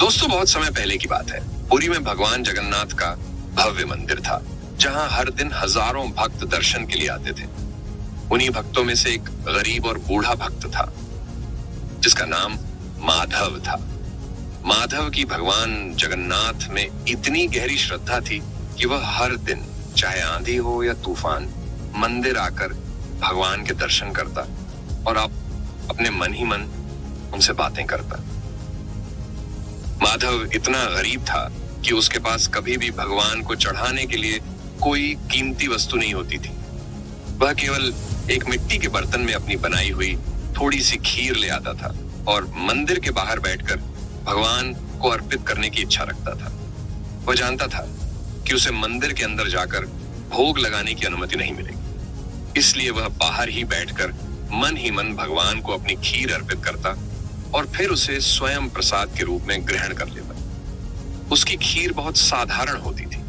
दोस्तों, बहुत समय पहले की बात है। पुरी में भगवान जगन्नाथ का भव्य मंदिर था, जहां हर दिन हजारों भक्त दर्शन के लिए आते थे। उन्हीं भक्तों में से एक गरीब और बूढ़ा भक्त था, जिसका नाम माधव था। माधव की भगवान जगन्नाथ में इतनी गहरी श्रद्धा थी कि वह हर दिन, चाहे आंधी हो या तूफान, मंदिर आकर भगवान के दर्शन करता और अपने मन ही मन उनसे बातें करता। माधव इतना गरीब था कि उसके पास कभी भी भगवान को चढ़ाने के लिए कोई कीमती वस्तु नहीं होती थी। वह केवल एक मिट्टी के बर्तन में अपनी बनाई हुई थोड़ी सी खीर ले आता था और मंदिर के बाहर बैठकर भगवान को अर्पित करने की इच्छा रखता था। वह जानता था कि उसे मंदिर के अंदर जाकर भोग लगाने की अनुमति नहीं मिलेगी, इसलिए वह बाहर ही बैठकर मन ही मन भगवान को अपनी खीर अर्पित करता और फिर उसे स्वयं प्रसाद के रूप में ग्रहण कर लेता। उसकी खीर बहुत साधारण होती थी,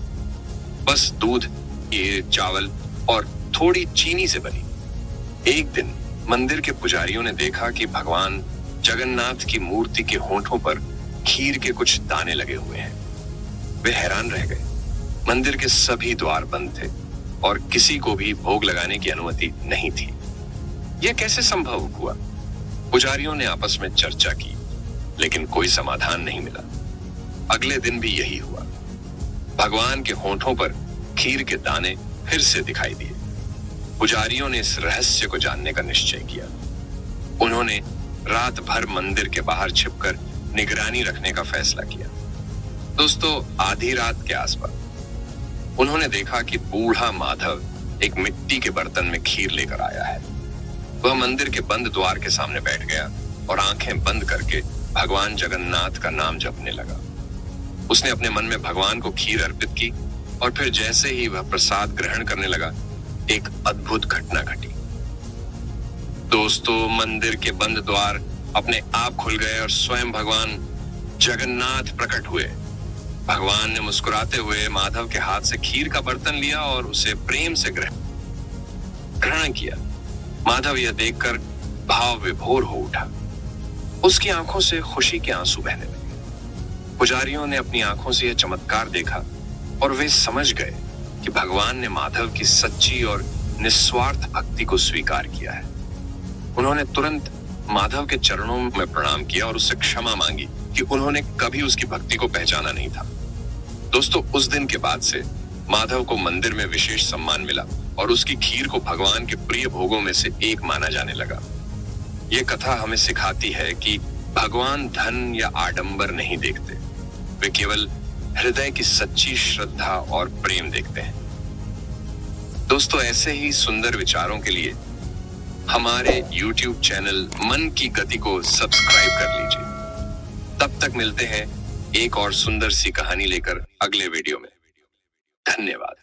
बस दूध, ये चावल और थोड़ी चीनी से बनी। एक दिन मंदिर के पुजारियों ने देखा कि भगवान जगन्नाथ की मूर्ति के होंठों पर खीर के कुछ दाने लगे हुए हैं। वे हैरान रह गए। मंदिर के सभी द्वार बंद थे और किसी को भी भोग लगाने की अनुमति नहीं थी। यह कैसे संभव हुआ? पुजारियों ने आपस में चर्चा की, लेकिन कोई समाधान नहीं मिला। अगले दिन भी यही हुआ। भगवान के होंठों पर खीर के दाने फिर से दिखाई दिए। पुजारियों ने इस रहस्य को जानने का निश्चय किया। उन्होंने रात भर मंदिर के बाहर छिपकर निगरानी रखने का फैसला किया। दोस्तों, आधी रात के आसपास उन्होंने देखा कि बूढ़ा माधव एक मिट्टी के बर्तन में खीर लेकर आया है। वह मंदिर के बंद द्वार के सामने बैठ गया और आंखें बंद करके भगवान जगन्नाथ का नाम जपने लगा। उसने अपने मन में भगवान को खीर अर्पित की और फिर जैसे ही वह प्रसाद ग्रहण करने लगा, एक अद्भुत घटना घटी। दोस्तों, मंदिर के बंद द्वार अपने आप खुल गए और स्वयं भगवान जगन्नाथ प्रकट हुए। भगवान ने मुस्कुराते हुए माधव के हाथ से खीर का बर्तन लिया और उसे प्रेम से ग्रहण किया। माधव यह देखकर भाव विभोर हो उठा। उसकी आंखों से खुशी के आंसू बहने लगे। पुजारियों ने अपनी आंखों से यह चमत्कार देखा और वे समझ गए कि भगवान ने माधव की सच्ची और निस्वार्थ भक्ति को स्वीकार किया है। उन्होंने तुरंत माधव के चरणों में प्रणाम किया और उससे क्षमा मांगी कि उन्होंने कभी उसकी भक्ति को पहचाना नहीं था। दोस्तों, उस दिन के बाद से माधव को मंदिर में विशेष सम्मान मिला और उसकी खीर को भगवान के प्रिय भोगों में से एक माना जाने लगा। यह कथा हमें सिखाती है कि भगवान धन या आडंबर नहीं देखते, वे केवल हृदय की सच्ची श्रद्धा और प्रेम देखते हैं। दोस्तों, ऐसे ही सुंदर विचारों के लिए हमारे YouTube चैनल मन की गति को सब्सक्राइब कर लीजिए। तब तक मिलते हैं एक और सुंदर सी कहानी लेकर अगले वीडियो में। धन्यवाद।